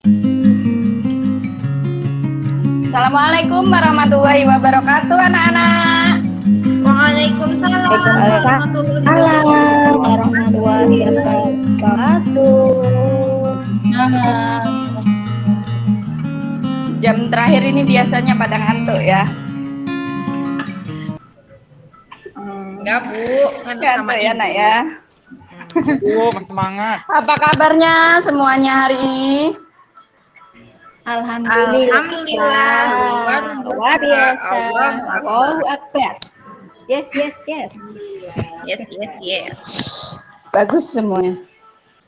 Assalamualaikum warahmatullahi wabarakatuh, anak-anak. Waalaikumsalam warahmatullahi wabarakatuh. Jam terakhir ini biasanya pada ngantuk ya? Enggak, Bu. Kan sama Ngantuk ya, Ibu. Nak ya? Masih semangat. Apa kabarnya semuanya hari ini? Alhamdulillah. Luar biasa. Allah. Allahu Akbar. Yes. Yes. Bagus semuanya.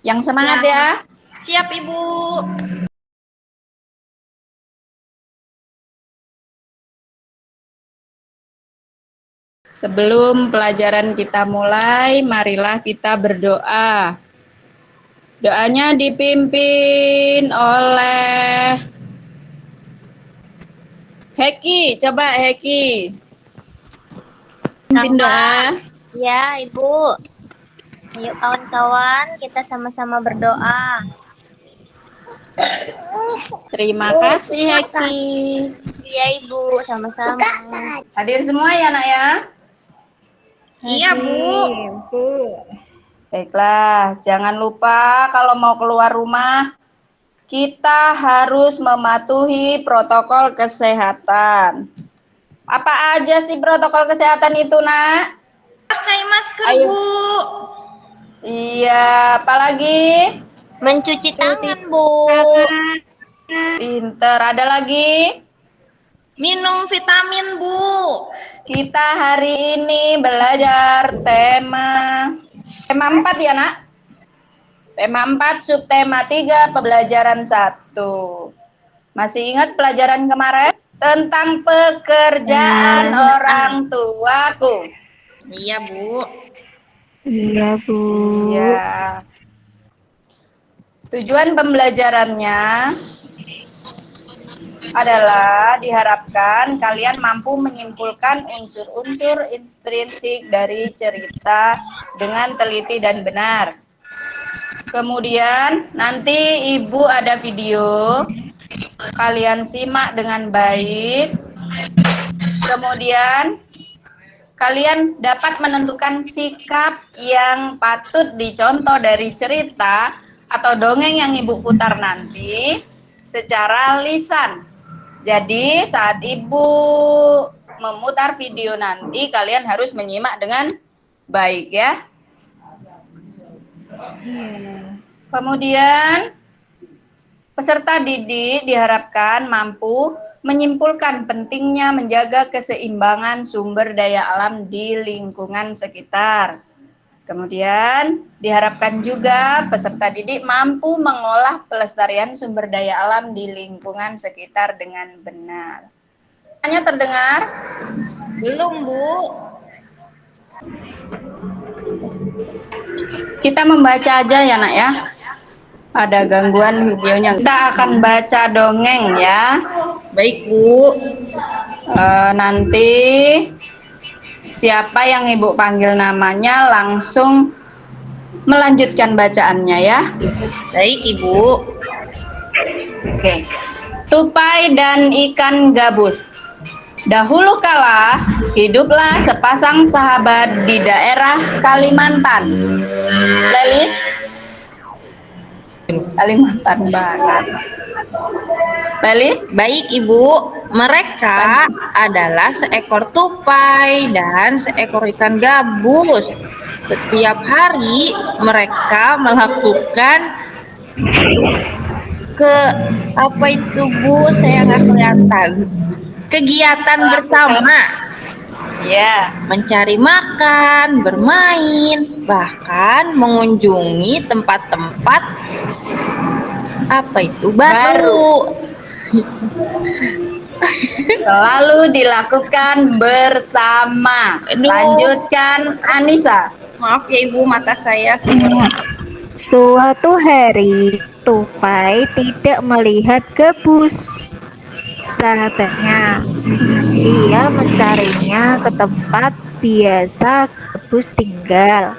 Yang semangat ya. Siap, Ibu. Sebelum pelajaran kita mulai, marilah kita berdoa. Doanya dipimpin oleh Heki. Coba Heki. Pimpin doa. Ya, Ibu. Ayo kawan-kawan, kita sama-sama berdoa. Terima kasih Heki. Ya, Ibu, sama-sama. Hadir semua ya, Nak ya? Iya, Bu. Baiklah, jangan lupa kalau mau keluar rumah, kita harus mematuhi protokol kesehatan. Apa aja sih protokol kesehatan itu, Nak? Pakai masker, Ayo. Bu. Iya, apalagi? Mencuci tangan, Bu. Pinter. Ada lagi? Minum vitamin, Bu. Kita hari ini belajar tema 4 ya, Nak? Tema 4, subtema 3, pembelajaran 1. Masih ingat pelajaran kemarin? Tentang pekerjaan orang tuaku. Iya, Bu. Iya, Bu. Iya. Tujuan pembelajarannya adalah diharapkan kalian mampu menyimpulkan unsur-unsur intrinsik dari cerita dengan teliti dan benar. Kemudian nanti Ibu ada video, kalian simak dengan baik. Kemudian kalian dapat menentukan sikap yang patut dicontoh dari cerita atau dongeng yang Ibu putar nanti secara lisan. Jadi saat Ibu memutar video nanti, kalian harus menyimak dengan baik ya. Kemudian peserta didik diharapkan mampu menyimpulkan pentingnya menjaga keseimbangan sumber daya alam di lingkungan sekitar. Kemudian diharapkan juga peserta didik mampu mengolah pelestarian sumber daya alam di lingkungan sekitar dengan benar. Hanya terdengar? Belum, Bu. Kita membaca aja ya, Nak ya. Ada gangguan videonya. Kita akan baca dongeng ya. Baik, Bu. Nanti siapa yang Ibu panggil namanya langsung melanjutkan bacaannya ya. Baik, Ibu. Oke. Tupai dan ikan gabus. Dahulu kala hiduplah sepasang sahabat di daerah Kalimantan. Lelis? Kalimantan Barat. Lelis? Baik, Ibu. Mereka adalah seekor tupai dan seekor ikan gabus. Setiap hari mereka melakukan apa itu, Bu? Saya nggak kelihatan. Kegiatan bersama. Ya. Mencari makan, bermain, bahkan mengunjungi tempat-tempat apa itu baru. Selalu dilakukan bersama. Aduh. Lanjutkan Anissa. Maaf ya, Ibu, mata saya semua. Suatu hari, tupai tidak melihat gabus, sahabatnya. Ia mencarinya ke tempat biasa gabus tinggal.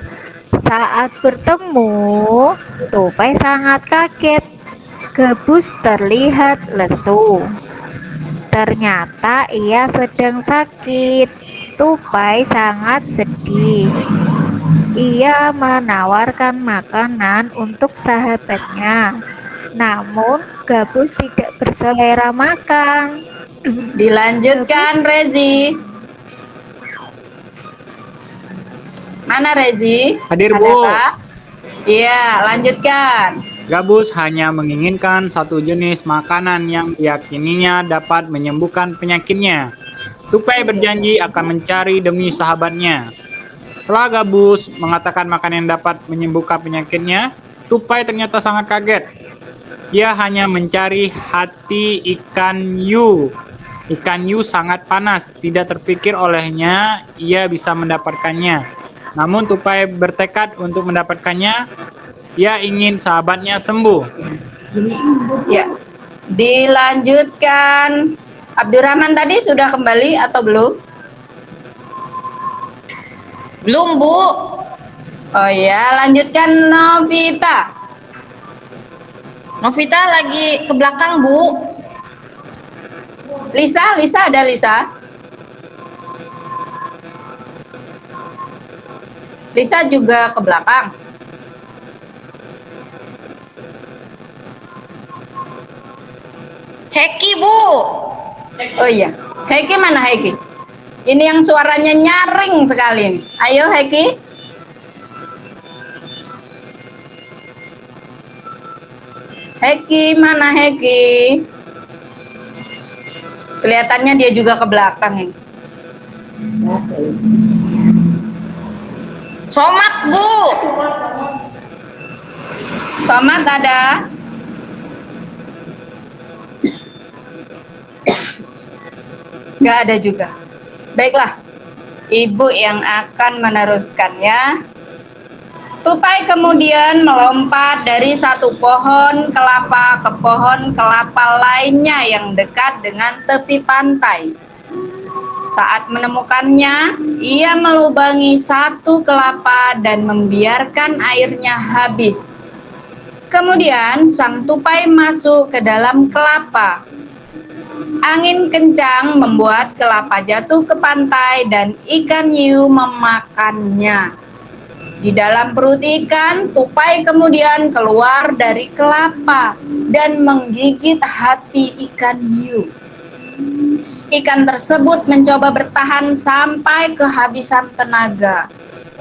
Saat bertemu, tupai sangat kaget Gabus terlihat lesu. Ternyata ia sedang sakit. Tupai sangat sedih. Ia menawarkan makanan untuk sahabatnya. Namun, Gabus tidak berselera makan. Dilanjutkan, Rezi. Mana Rezi? Hadir, Ada, Bu. Pak? Iya, lanjutkan. Gabus hanya menginginkan satu jenis makanan yang diyakininya dapat menyembuhkan penyakitnya. Tupai berjanji akan mencari demi sahabatnya. Setelah Gabus mengatakan makanan yang dapat menyembuhkan penyakitnya, Tupai ternyata sangat kaget. Ia hanya mencari hati ikan hiu. Ikan hiu sangat panas, tidak terpikir olehnya ia bisa mendapatkannya. Namun Tupai bertekad untuk mendapatkannya. Ia ingin sahabatnya sembuh. Ya. Dilanjutkan. Abdurrahman tadi sudah kembali atau belum? Belum, Bu. Oh ya, lanjutkan Novita. Novita lagi ke belakang, Bu. Lisa, ada Lisa? Lisa juga ke belakang. Heki, Bu. Oh iya, Heki mana Heki? Ini yang suaranya nyaring sekali. Ayo Heki. Heki, mana Heki? Kelihatannya dia juga ke belakang ini. Somat, Bu. Somat ada? Nggak ada juga. Baiklah, Ibu yang akan meneruskannya. Tupai kemudian melompat dari satu pohon kelapa ke pohon kelapa lainnya yang dekat dengan tepi pantai. Saat menemukannya, ia melubangi satu kelapa dan membiarkan airnya habis. Kemudian sang tupai masuk ke dalam kelapa. Angin kencang membuat kelapa jatuh ke pantai dan ikan hiu memakannya. Di dalam perut ikan, tupai kemudian keluar dari kelapa dan menggigit hati ikan hiu. Ikan tersebut mencoba bertahan sampai kehabisan tenaga.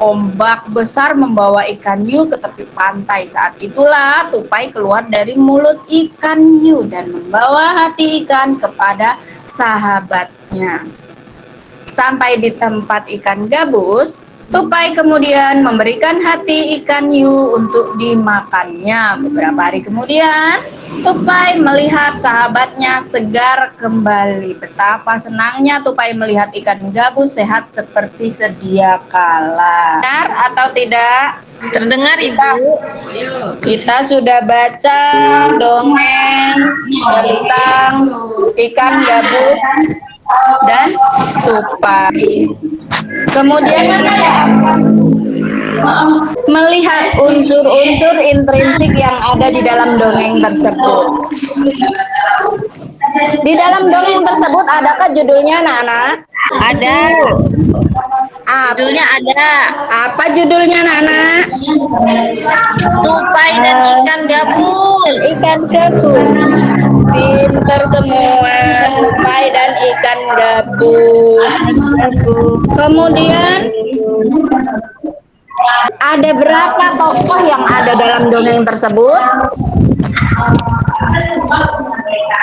Ombak besar membawa ikan hiu ke tepi pantai. Saat itulah tupai keluar dari mulut ikan hiu dan membawa hati ikan kepada sahabatnya. Sampai di tempat ikan gabus, tupai kemudian memberikan hati ikan hiu untuk dimakannya. Beberapa hari kemudian, tupai melihat sahabatnya segar kembali. Betapa senangnya tupai melihat ikan gabus sehat seperti sedia kala. Benar atau tidak? Terdengar, Ibu. Kita sudah baca dongeng tentang ikan gabus dan tupai. Kemudian kita akan melihat unsur-unsur intrinsik yang ada di dalam dongeng tersebut. Di dalam dongeng tersebut adakah judulnya, Nana? Ada. Judulnya ada. Apa judulnya, Nana? Tupai dan ikan gabus. Ikan gabus. Pinter semua, tupai dan ikan gabus. Kemudian ada berapa tokoh yang ada dalam dongeng tersebut?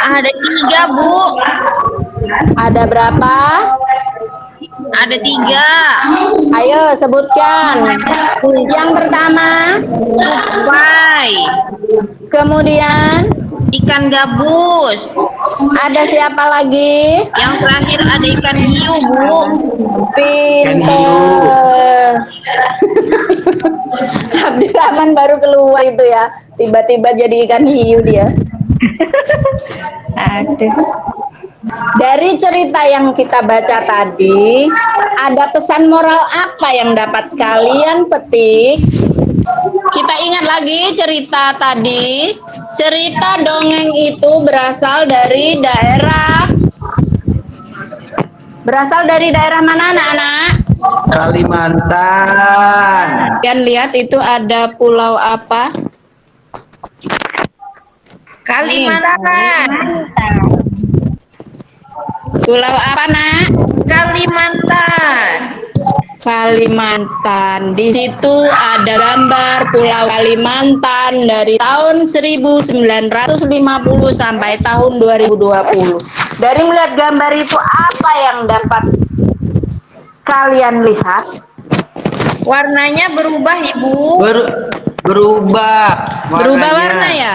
Ada 3, Bu. Ada berapa? Ada 3. Ayo sebutkan. Yang pertama, Tupai, kemudian ikan gabus. ada siapa lagi? Yang terakhir ada ikan hiu, Bu. Pinter. Abdurrahman baru keluar itu ya. Tiba-tiba jadi ikan hiu dia. Aduh. Dari cerita yang kita baca tadi, ada pesan moral apa yang dapat kalian petik? Kita ingat lagi cerita tadi. Cerita dongeng itu berasal dari daerah mana, anak-anak? Kalimantan. Kalian lihat itu ada pulau apa? Kalimantan. Pulau apa, Nak? Kalimantan. Kalimantan. Di situ ada gambar Pulau Kalimantan dari tahun 1950 sampai tahun 2020. Dari melihat gambar itu apa yang dapat kalian lihat? Warnanya berubah, Ibu. Berubah Berubah warna ya?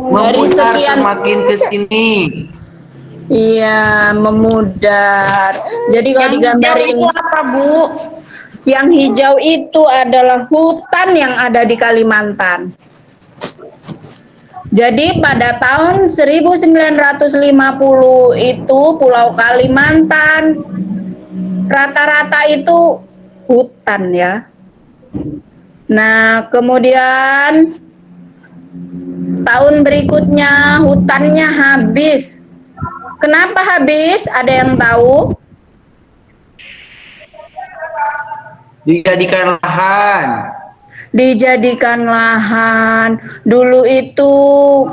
Dari Memutar sekian semakin ke sini. iya, memudar. Jadi kalau Yang digambar hijau itu ini, apa, Bu? yang hijau itu adalah hutan yang ada di Kalimantan. Jadi pada tahun 1950 itu Pulau Kalimantan rata-rata itu hutan ya. Nah, kemudian tahun berikutnya hutannya habis. Kenapa habis? Ada yang tahu? Dijadikan lahan. Dijadikan lahan. Dulu itu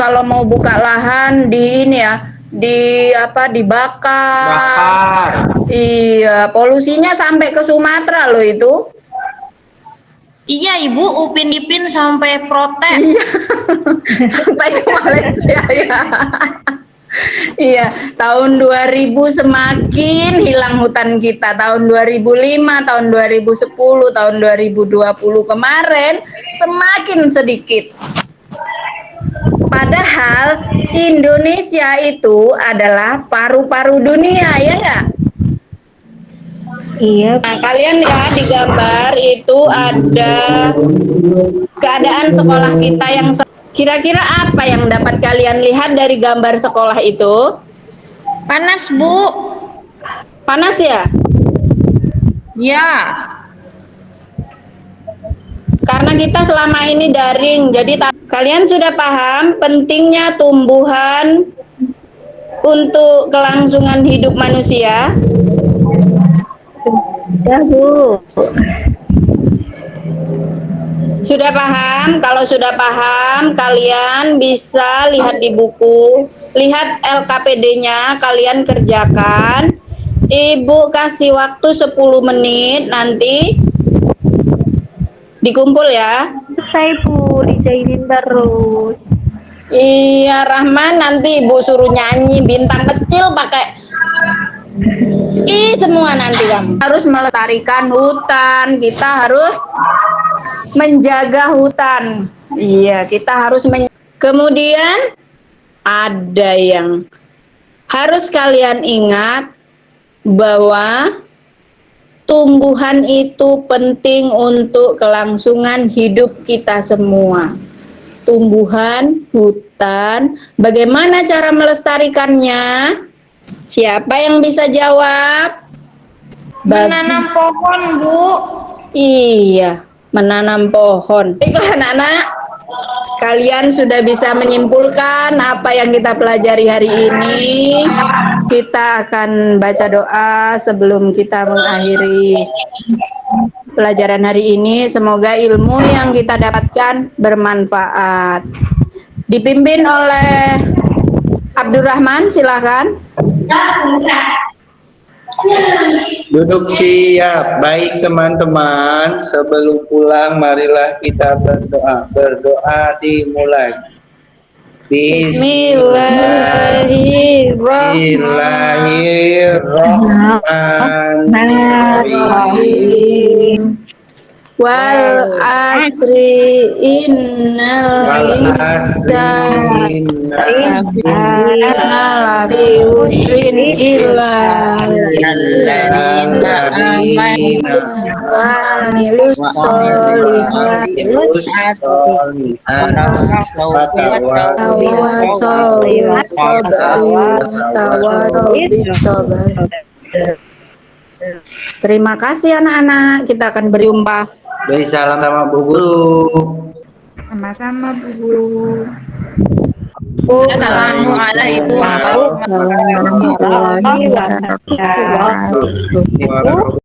kalau mau buka lahan di ini ya, dibakar. Bakar. Iya, polusinya sampai ke Sumatera loh itu. Iya, Ibu. Upin Ipin sampai protes. Sampai ke Malaysia ya. Iya, tahun 2000 semakin hilang hutan kita. Tahun 2005, tahun 2010, tahun 2020 kemarin semakin sedikit. Padahal Indonesia itu adalah paru-paru dunia, ya enggak? Iya, Nah, kalian lihat di gambar itu ada keadaan sekolah kita yang kira-kira apa yang dapat kalian lihat dari gambar sekolah itu? Panas, Bu. Panas ya? Ya. Karena kita selama ini daring, jadi kalian sudah paham pentingnya tumbuhan untuk kelangsungan hidup manusia? sudah Bu. Sudah paham? Kalau sudah paham, kalian bisa lihat di buku, lihat LKPD-nya, kalian kerjakan. Ibu kasih waktu 10 menit, nanti dikumpul ya. Selesai Bu, dijailin terus. Iya, Rahman, nanti Ibu suruh nyanyi bintang kecil pakai semua nanti kamu. Harus melestarikan hutan, kita harus menjaga hutan. Iya, kita harus kemudian ada yang harus kalian ingat bahwa tumbuhan itu penting untuk kelangsungan hidup kita semua. Tumbuhan, hutan, bagaimana cara melestarikannya? Siapa yang bisa jawab? Menanam pohon, Bu. Iya, menanam pohon. Baiklah anak-anak, kalian sudah bisa menyimpulkan apa yang kita pelajari hari ini. Kita akan baca doa sebelum kita mengakhiri pelajaran hari ini. Semoga ilmu yang kita dapatkan bermanfaat. Dipimpin oleh Abdurrahman, silakan. Duduk siap. Baik teman-teman, sebelum pulang marilah kita berdoa. Berdoa dimulai. Bismillahirrahmanirrahim. Wal asri innal insana lafi usrin illa alladzina wa amilus solihati tawassaw bis sabr. Terima kasih anak-anak, kita akan berjumpa Beri salam sama Bu Guru. Sama-sama Bu Guru. Assalamualaikum Warahmatullahi wabarakatuh. warahmatullahi wabarakatuh.